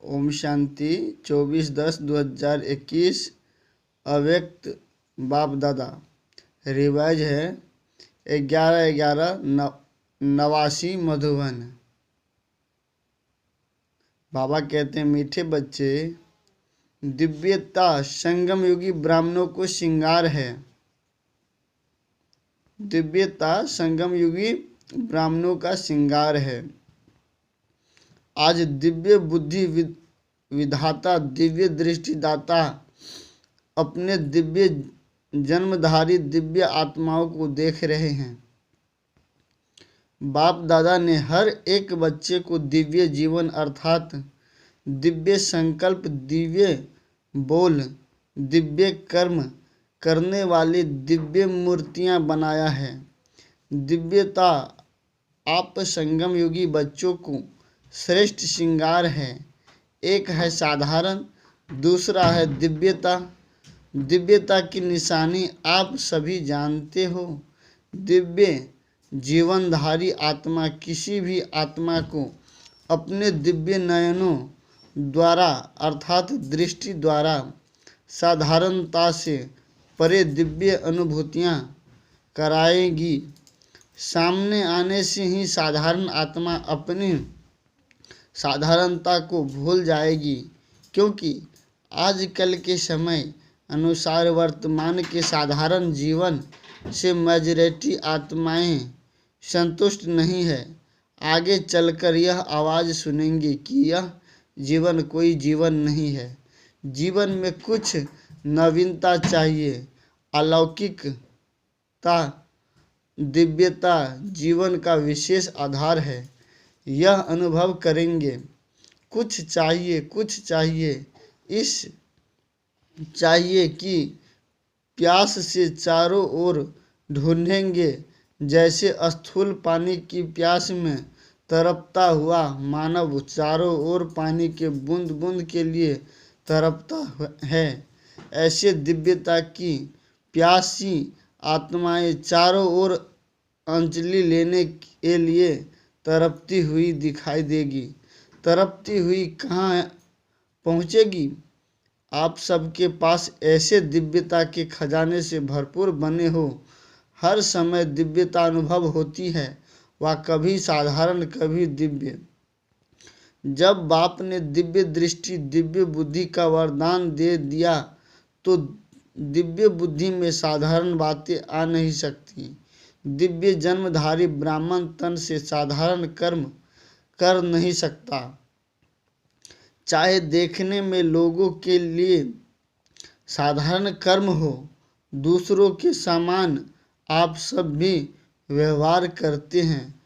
ओम शांति 24/10/2021 अव्यक्त बाप दादा। रिवाइज है 11/11 मधुबन। बाबा कहते हैं, मीठे बच्चे, दिव्यता संगम युगी ब्राह्मणों को श्रृंगार है। दिव्यता संगम युगी ब्राह्मणों का श्रृंगार है। आज दिव्य बुद्धि विधाता, दिव्य दृष्टिदाता अपने दिव्य जन्मधारी दिव्य आत्माओं को देख रहे हैं। बाप दादा ने हर एक बच्चे को दिव्य जीवन अर्थात दिव्य संकल्प, दिव्य बोल, दिव्य कर्म करने वाली दिव्य मूर्तियां बनाया है। दिव्यता आप संगम युगी बच्चों को श्रेष्ठ श्रृंगार है। एक है साधारण, दूसरा है दिव्यता। दिव्यता की निशानी आप सभी जानते हो। दिव्य जीवनधारी आत्मा किसी भी आत्मा को अपने दिव्य नयनों द्वारा अर्थात दृष्टि द्वारा साधारणता से परे दिव्य अनुभूतियां कराएगी। सामने आने से ही साधारण आत्मा अपनी साधारणता को भूल जाएगी, क्योंकि आजकल के समय अनुसार वर्तमान के साधारण जीवन से मेजॉरिटी आत्माएं संतुष्ट नहीं है। आगे चलकर यह आवाज़ सुनेंगे कि यह जीवन कोई जीवन नहीं है। जीवन में कुछ नवीनता चाहिए। अलौकिकता, दिव्यता जीवन का विशेष आधार है। यह अनुभव करेंगे। कुछ चाहिए। इस चाहिए कि प्यास से चारों ओर ढूंढेंगे। जैसे स्थूल पानी की प्यास में तड़पता हुआ मानव चारों ओर पानी के बूंद बूंद के लिए तड़पता है, ऐसे दिव्यता की प्यासी आत्माएं चारों ओर अंजलि लेने के लिए तड़पती हुई दिखाई देगी। तड़पती हुई कहाँ पहुँचेगी? आप सबके पास ऐसे दिव्यता के खजाने से भरपूर बने हो। हर समय दिव्यता अनुभव होती है, वह कभी साधारण कभी दिव्य। जब बाप ने दिव्य दृष्टि, दिव्य बुद्धि का वरदान दे दिया तो दिव्य बुद्धि में साधारण बातें आ नहीं सकती। दिव्य जन्मधारी ब्राह्मण तन से साधारण कर्म कर नहीं सकता। चाहे देखने में लोगों के लिए साधारण कर्म हो, दूसरों के समान आप सब भी व्यवहार करते हैं,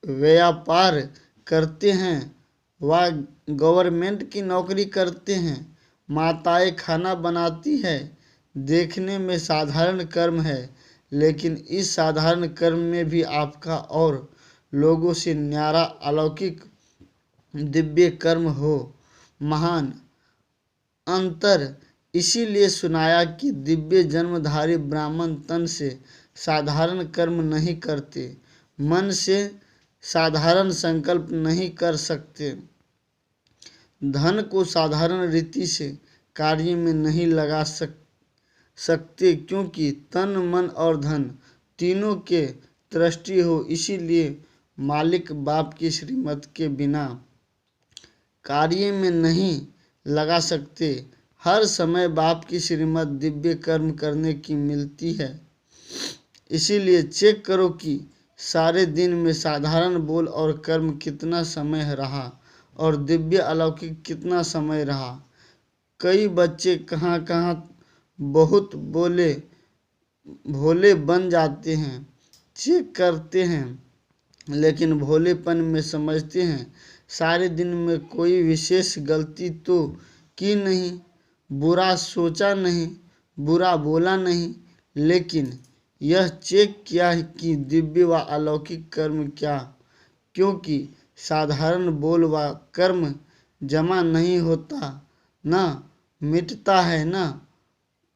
व्यापार करते हैं, व गवर्नमेंट की नौकरी करते हैं, माताएं खाना बनाती है। देखने में साधारण कर्म है, लेकिन इस साधारण कर्म में भी आपका और लोगों से न्यारा अलौकिक दिव्य कर्म हो। महान अंतर इसीलिए सुनाया कि दिव्य जन्मधारी ब्राह्मण तन से साधारण कर्म नहीं करते, मन से साधारण संकल्प नहीं कर सकते, धन को साधारण रीति से कार्य में नहीं लगा सकते, क्योंकि तन, मन और धन तीनों के दृष्टि हो। इसीलिए मालिक बाप की श्रीमत के बिना कार्य में नहीं लगा सकते। हर समय बाप की श्रीमत दिव्य कर्म करने की मिलती है। इसीलिए चेक करो कि सारे दिन में साधारण बोल और कर्म कितना समय रहा और दिव्य अलौकिक कितना समय रहा। कई बच्चे कहाँ बहुत भोले बन जाते हैं। चेक करते हैं, लेकिन भोलेपन में समझते हैं सारे दिन में कोई विशेष गलती तो की नहीं, बुरा सोचा नहीं, बुरा बोला नहीं, लेकिन यह चेक किया कि दिव्य व अलौकिक कर्म क्या, क्योंकि साधारण बोल व कर्म जमा नहीं होता, न मिटता है, न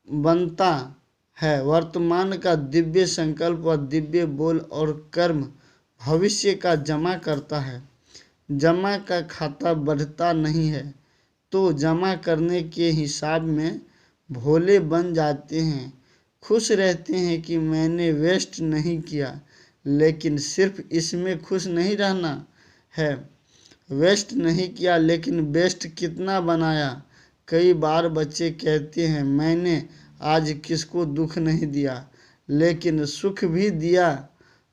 बनता है। वर्तमान का दिव्य संकल्प व दिव्य बोल और कर्म भविष्य का जमा करता है। जमा का खाता बढ़ता नहीं है तो जमा करने के हिसाब में भोले बन जाते हैं। खुश रहते हैं कि मैंने वेस्ट नहीं किया, लेकिन सिर्फ इसमें खुश नहीं रहना है। वेस्ट नहीं किया लेकिन बेस्ट कितना बनाया। कई बार बच्चे कहते हैं मैंने आज किसको दुख नहीं दिया, लेकिन सुख भी दिया,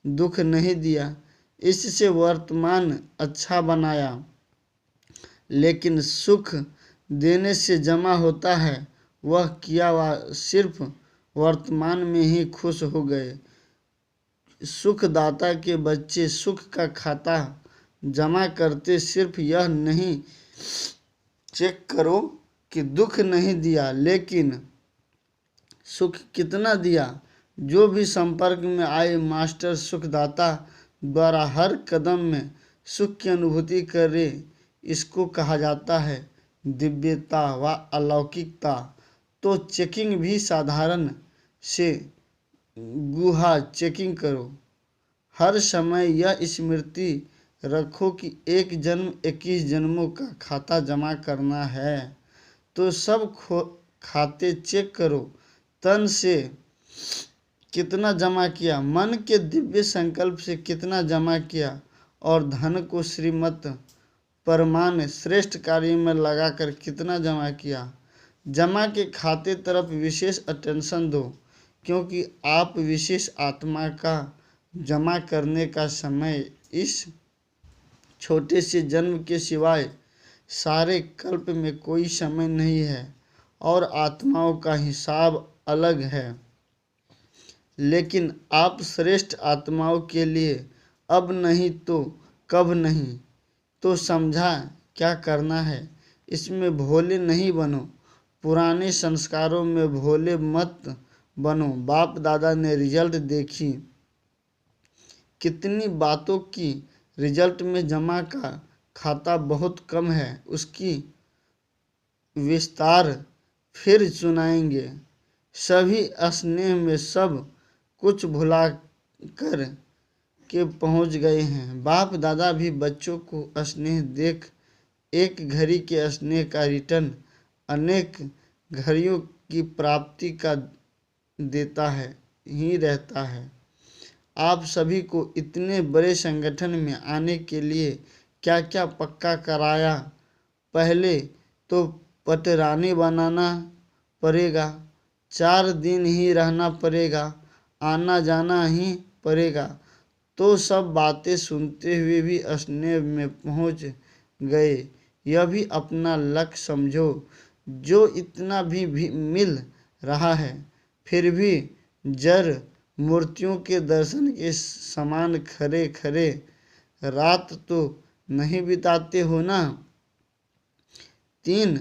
दुख नहीं दिया। इससे वर्तमान अच्छा बनाया, लेकिन सुख देने से जमा होता है। वह किया सिर्फ वर्तमान में ही खुश हो गए। सुखदाता के बच्चे सुख का खाता जमा करते सिर्फ यह नहीं चेक करो कि दुख नहीं दिया, लेकिन सुख कितना दिया। जो भी संपर्क में आए मास्टर सुखदाता द्वारा हर कदम में सुख की अनुभूति करे, इसको कहा जाता है दिव्यता व अलौकिकता। तो चेकिंग भी साधारण से गुहा चेकिंग करो। हर समय यह स्मृति रखो कि एक जन्म 21 जन्मों का खाता जमा करना है। तो सब खाते चेक करो। तन से कितना जमा किया, मन के दिव्य संकल्प से कितना जमा किया, और धन को श्रीमत परमान श्रेष्ठ कार्य में लगाकर कितना जमा किया। जमा के खाते तरफ विशेष अटेंशन दो, क्योंकि आप विशेष आत्मा का जमा करने का समय इस छोटे से जन्म के सिवाय सारे कल्प में कोई समय नहीं है, और आत्माओं का हिसाब अलग है। लेकिन आप श्रेष्ठ आत्माओं के लिए अब नहीं तो कब नहीं, तो समझा क्या करना है। इसमें भोले नहीं बनो, पुराने संस्कारों में भोले मत बनो। बाप दादा ने रिजल्ट देखी, कितनी बातों की रिजल्ट में जमा का खाता बहुत कम है। उसकी विस्तार फिर सुनाएंगे। सभी स्नेह में सब कुछ भुला कर के पहुंच गए हैं। बाप दादा भी बच्चों को स्नेह देख एक घड़ी के स्नेह का रिटर्न अनेक घड़ियों की प्राप्ति का देता है ही रहता है। आप सभी को इतने बड़े संगठन में आने के लिए क्या क्या पक्का कराया। पहले तो पटरानी बनाना पड़ेगा, 4 दिन ही रहना पड़ेगा, आना जाना ही पड़ेगा। तो सब बातें सुनते हुए भी स्नेह में पहुंच गए। यह भी अपना लक समझो। जो इतना भी मिल रहा है, फिर भी जड़ मूर्तियों के दर्शन के समान खड़े खड़े रात तो नहीं बिताते हो ना। 3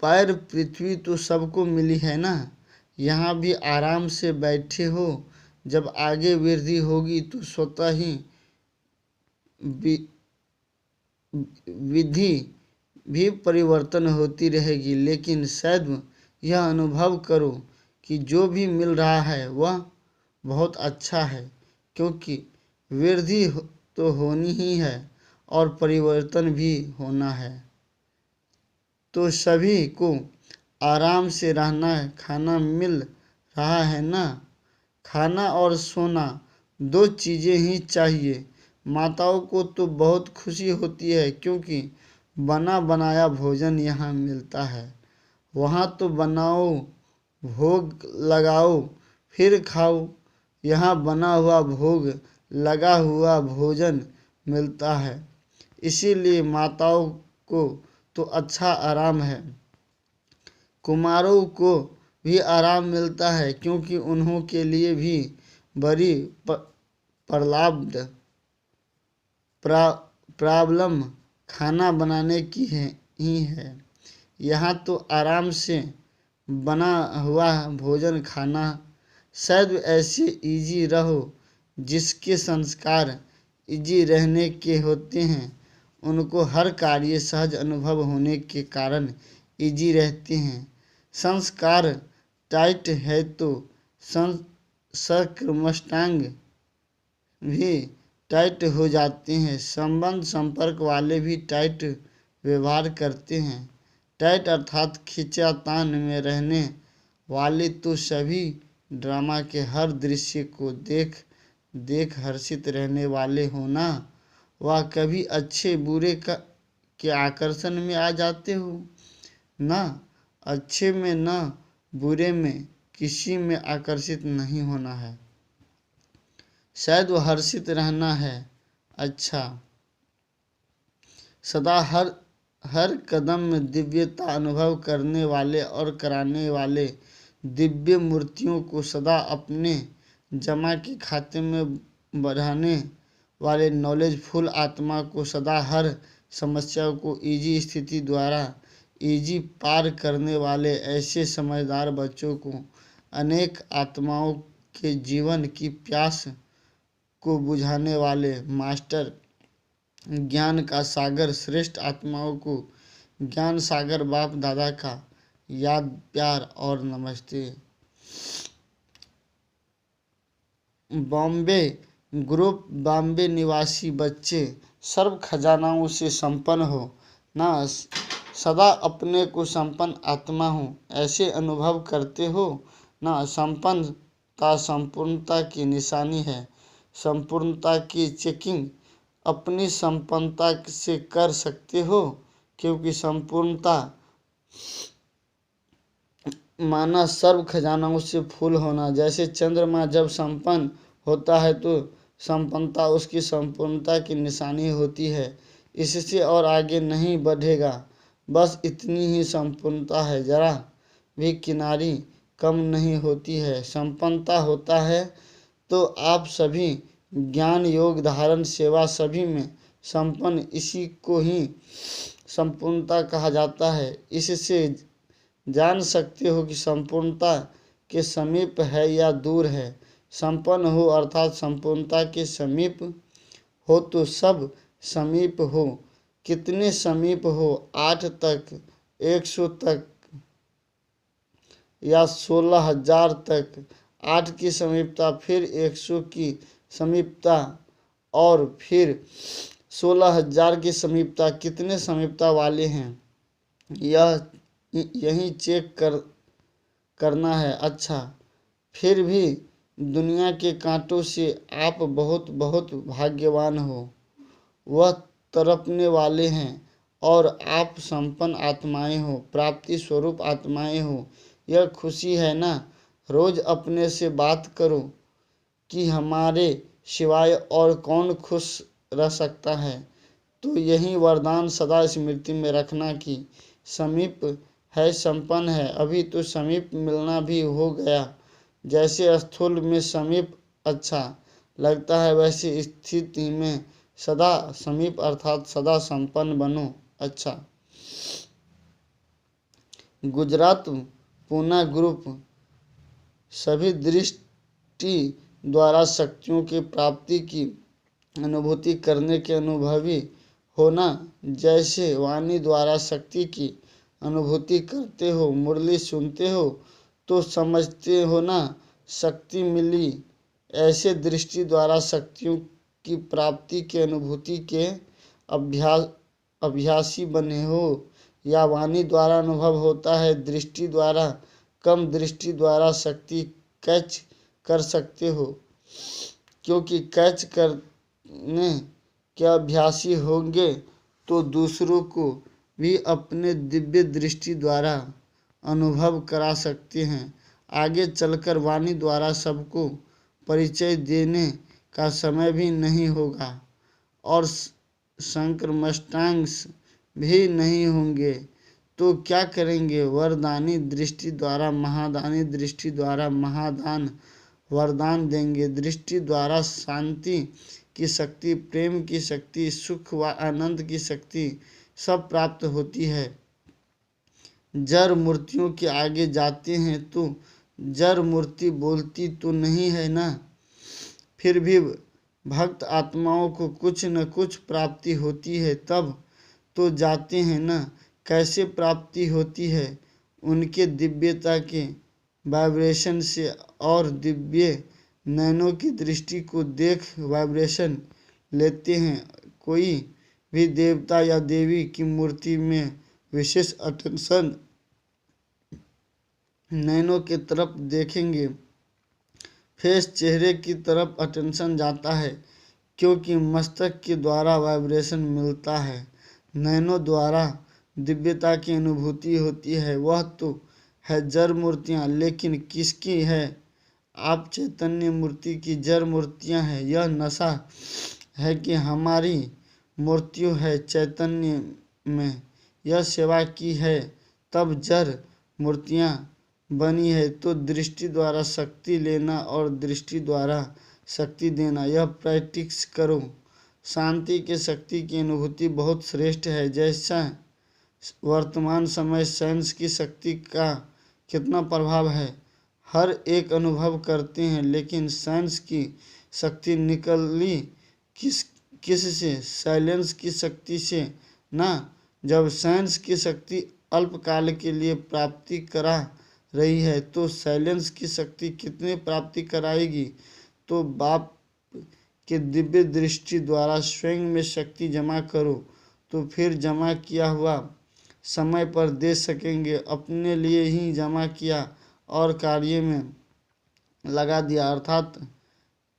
पैर पृथ्वी तो सबको मिली है ना। यहाँ भी आराम से बैठे हो। जब आगे वृद्धि होगी तो स्वतः ही विधि भी परिवर्तन होती रहेगी। लेकिन सदैव यह अनुभव करो कि जो भी मिल रहा है वह बहुत अच्छा है, क्योंकि वृद्धि तो होनी ही है और परिवर्तन भी होना है। तो सभी को आराम से रहना, खाना मिल रहा है ना। खाना और सोना 2 चीज़ें ही चाहिए। माताओं को तो बहुत खुशी होती है, क्योंकि बना बनाया भोजन यहाँ मिलता है। वहाँ तो बनाओ, भोग लगाओ, फिर खाओ। यहाँ बना हुआ भोग लगा हुआ भोजन मिलता है। इसीलिए माताओं को तो अच्छा आराम है। कुमारों को भी आराम मिलता है, क्योंकि उन्हों के लिए भी बड़ी प्रॉब्लम खाना बनाने की ही है। यहाँ तो आराम से बना हुआ भोजन खाना। शायद ऐसे इजी रहो जिसके संस्कार इजी रहने के होते हैं। उनको हर कार्य सहज अनुभव होने के कारण इजी रहते हैं। संस्कार टाइट है तो सर्कमस्टांस भी टाइट हो जाते हैं। संबंध संपर्क वाले भी टाइट व्यवहार करते हैं। टाइट अर्थात खींचातान में रहने वाले तो सभी ड्रामा के हर दृश्य को देख देख हर्षित रहने वाले हो ना। वह कभी अच्छे बुरे के आकर्षण में आ जाते हो ना। अच्छे में न बुरे में किसी में आकर्षित नहीं होना है। शायद वह हर्षित रहना है। अच्छा, सदा हर कदम में दिव्यता अनुभव करने वाले और कराने वाले दिव्य मूर्तियों को सदा अपने जमा के खाते में बढ़ाने वाले नॉलेजफुल आत्मा को सदा हर समस्या को इजी स्थिति द्वारा इजी पार करने वाले ऐसे समझदार बच्चों को अनेक आत्माओं के जीवन की प्यास को बुझाने वाले मास्टर ज्ञान का सागर श्रेष्ठ आत्माओं को ज्ञान सागर बाप दादा का याद प्यार और नमस्ते। बॉम्बे ग्रुप बॉम्बे निवासी बच्चे सर्व खजानाओं से संपन्न हो ना। सदा अपने को संपन्न आत्मा हो ऐसे अनुभव करते हो ना। संपन्नता संपूर्णता की निशानी है। संपूर्णता की चेकिंग अपनी संपन्नता से कर सकते हो, क्योंकि संपूर्णता माना सर्व खजानाओं से फूल होना। जैसे चंद्रमा जब संपन्न होता है तो संपन्नता उसकी संपूर्णता की निशानी होती है। इससे और आगे नहीं बढ़ेगा, बस इतनी ही संपूर्णता है, जरा भी किनारी कम नहीं होती है। संपन्नता होता है तो आप सभी ज्ञान योग धारण सेवा सभी में संपन्न, इसी को ही संपूर्णता कहा जाता है। इससे जान सकते हो कि संपूर्णता के समीप है या दूर है। संपन्न हो अर्थात संपूर्णता के समीप हो तो सब समीप हो। कितने समीप हो? 8 तक, 100 तक या 16,000 तक। 8 की समीपता, फिर 100 की समीपता और फिर 16,000 की समीपता। कितने समीपता वाले हैं यही चेक करना है। अच्छा, फिर भी दुनिया के कांटों से आप बहुत बहुत भाग्यवान हो। वह तड़पने वाले हैं और आप संपन्न आत्माएं हो, प्राप्ति स्वरूप आत्माएं हो। यह खुशी है ना। रोज अपने से बात करो कि हमारे सिवाय और कौन खुश रह सकता है। तो यही वरदान सदा स्मृति में रखना कि समीप है, संपन्न है। अभी तो समीप मिलना भी हो गया। जैसे स्थूल में समीप अच्छा लगता है, वैसे स्थिति में सदा समीप अर्थात सदा संपन्न बनो। अच्छा, गुजरात पूना ग्रुप सभी दृष्टि द्वारा शक्तियों की प्राप्ति की अनुभूति करने के अनुभवी होना। जैसे वाणी द्वारा शक्ति की अनुभूति करते हो, मुरली सुनते हो तो समझते हो ना शक्ति मिली। ऐसे दृष्टि द्वारा शक्तियों की प्राप्ति के अनुभूति के अभ्यासी बने हो। या वाणी द्वारा अनुभव होता है, दृष्टि द्वारा कम दृष्टि द्वारा शक्ति कैच कर सकते हो, क्योंकि कैच करने के अभ्यासी होंगे तो दूसरों को भी अपने दिव्य दृष्टि द्वारा अनुभव करा सकते हैं। आगे चलकर वाणी द्वारा सबको परिचय देने का समय भी नहीं होगा और संक्रमष्टांश भी नहीं होंगे, तो क्या करेंगे? वरदानी दृष्टि द्वारा महादानी दृष्टि द्वारा महादान वरदान देंगे। दृष्टि द्वारा शांति की शक्ति, प्रेम की शक्ति, सुख व आनंद की शक्ति सब प्राप्त होती है। जड़ मूर्तियों के आगे जाते हैं तो जड़ मूर्ति बोलती तो नहीं है ना। फिर भी भक्त आत्माओं को कुछ न कुछ प्राप्ति होती है, तब तो जाते हैं ना। कैसे प्राप्ति होती है? उनके दिव्यता के वाइब्रेशन से और दिव्य नयनों की दृष्टि को देख वाइब्रेशन लेते हैं। कोई भी देवता या देवी की मूर्ति में विशेष अटेंशन नैनों की तरफ देखेंगे, फेस चेहरे की तरफ अटेंशन जाता है, क्योंकि मस्तक के द्वारा वाइब्रेशन मिलता है। नैनों द्वारा दिव्यता की अनुभूति होती है। वह तो है जड़ मूर्तियाँ, लेकिन किसकी है? आप चैतन्य मूर्ति की जड़ मूर्तियाँ हैं। यह नशा है कि हमारी मूर्तियों है चैतन्य में। यह सेवा की है तब जड़ मूर्तियाँ बनी है। तो दृष्टि द्वारा शक्ति लेना और दृष्टि द्वारा शक्ति देना, यह प्रैक्टिस करो। शांति के शक्ति की अनुभूति बहुत श्रेष्ठ है। जैसा वर्तमान समय साइंस की शक्ति का कितना प्रभाव है, हर एक अनुभव करते हैं, लेकिन साइंस की शक्ति निकली किस से? साइलेंस की शक्ति से ना। जब साइंस की शक्ति अल्पकाल के लिए प्राप्ति करा रही है, तो साइलेंस की शक्ति कितने प्राप्ति कराएगी? तो बाप के दिव्य दृष्टि द्वारा स्वयं में शक्ति जमा करो, तो फिर जमा किया हुआ समय पर दे सकेंगे। अपने लिए ही जमा किया और कार्य में लगा दिया, अर्थात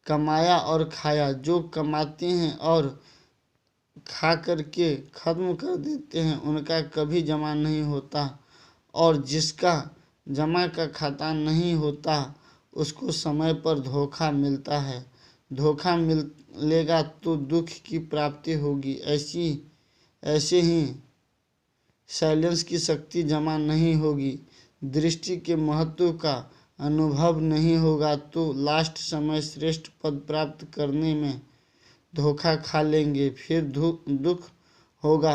कमाया और खाया। जो कमाते हैं और खा करके खत्म कर देते हैं, उनका कभी जमा नहीं होता, और जिसका जमा का खाता नहीं होता, उसको समय पर धोखा मिलता है। धोखा मिलेगा तो दुख की प्राप्ति होगी। ऐसे ही साइलेंस की शक्ति जमा नहीं होगी, दृष्टि के महत्व का अनुभव नहीं होगा, तो लास्ट समय श्रेष्ठ पद प्राप्त करने में धोखा खा लेंगे। फिर दुख होगा,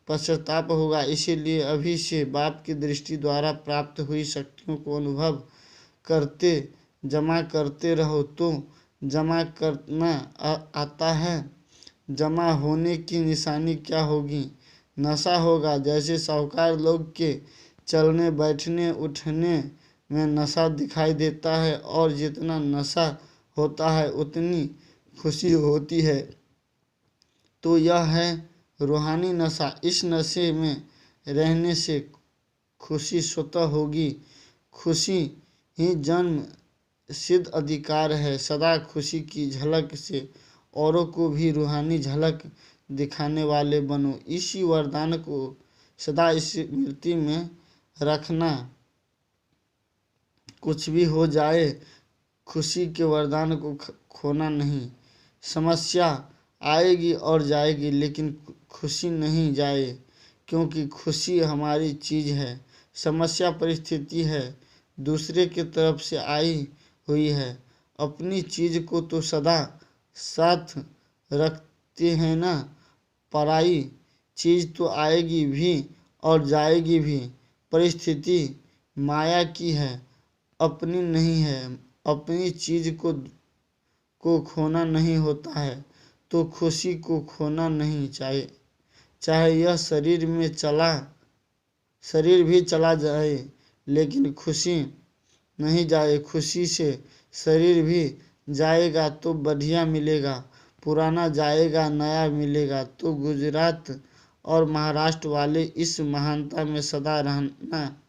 पश्चाताप होगा। इसीलिए अभी से बाप की दृष्टि द्वारा प्राप्त हुई शक्तियों को अनुभव करते जमा करते रहो। तो जमा करना आता है। जमा होने की निशानी क्या होगी? नशा होगा। जैसे साहूकार लोग के चलने बैठने उठने में नशा दिखाई देता है, और जितना नशा होता है उतनी खुशी होती है। तो यह है रूहानी नशा। इस नशे में रहने से खुशी स्वतः होगी। खुशी ही जन्म सिद्ध अधिकार है। सदा खुशी की झलक से औरों को भी रूहानी झलक दिखाने वाले बनो। इसी वरदान को सदा स्मृति में रखना। कुछ भी हो जाए, खुशी के वरदान को खोना नहीं। समस्या आएगी और जाएगी, लेकिन खुशी नहीं जाए, क्योंकि खुशी हमारी चीज़ है। समस्या परिस्थिति है, दूसरे की तरफ से आई हुई है। अपनी चीज़ को तो सदा साथ रखते हैं ना। पराई चीज़ तो आएगी भी और जाएगी भी। परिस्थिति माया की है, अपनी नहीं है। अपनी चीज़ को खोना नहीं होता है, तो खुशी को खोना नहीं चाहिए। चाहे यह शरीर भी चला जाए, लेकिन खुशी नहीं जाए। खुशी से शरीर भी जाएगा तो बढ़िया मिलेगा, पुराना जाएगा नया मिलेगा। तो गुजरात और महाराष्ट्र वाले इस महानता में सदा रहना,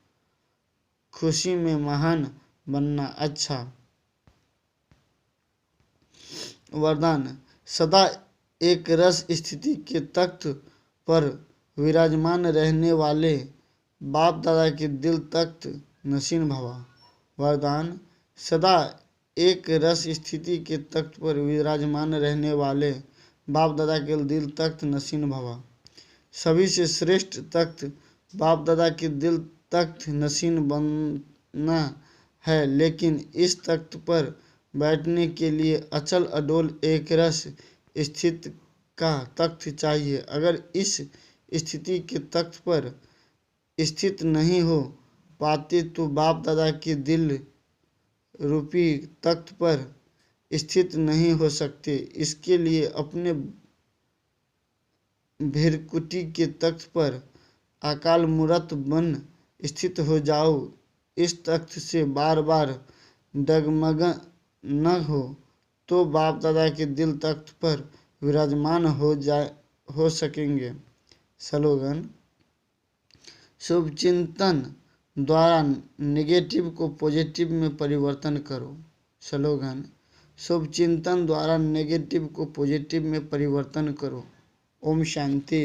खुशी में महान बनना। अच्छा वरदान। सदा एक रस स्थिति के तख्त पर विराजमान रहने वाले बाप दादा के दिल तख्त नशीन भवा। वरदान। सदा एक रस स्थिति के तख्त पर विराजमान रहने वाले बाप दादा के दिल तख्त नशीन भवा। सभी से श्रेष्ठ तख्त बाप दादा के दिल तख्त नशीन बनना है, लेकिन इस तख्त पर बैठने के लिए अचल अडोल एक रस स्थित का तख्त चाहिए। अगर इस स्थिति के तख्त पर स्थित नहीं हो पाते, तो बाप दादा के दिल रूपी तख्त पर स्थित नहीं हो सकते। इसके लिए अपने भीरकुटी के तख्त पर अकाल मूर्त बन स्थित हो जाओ। इस तख्त से बार बार डगमग न हो, तो बाप दादा के दिल तख्त पर विराजमान हो सकेंगे। स्लोगन: शुभ चिंतन द्वारा नेगेटिव को पॉजिटिव में परिवर्तन करो। स्लोगन: शुभ चिंतन द्वारा नेगेटिव को पॉजिटिव में परिवर्तन करो। ओम शांति।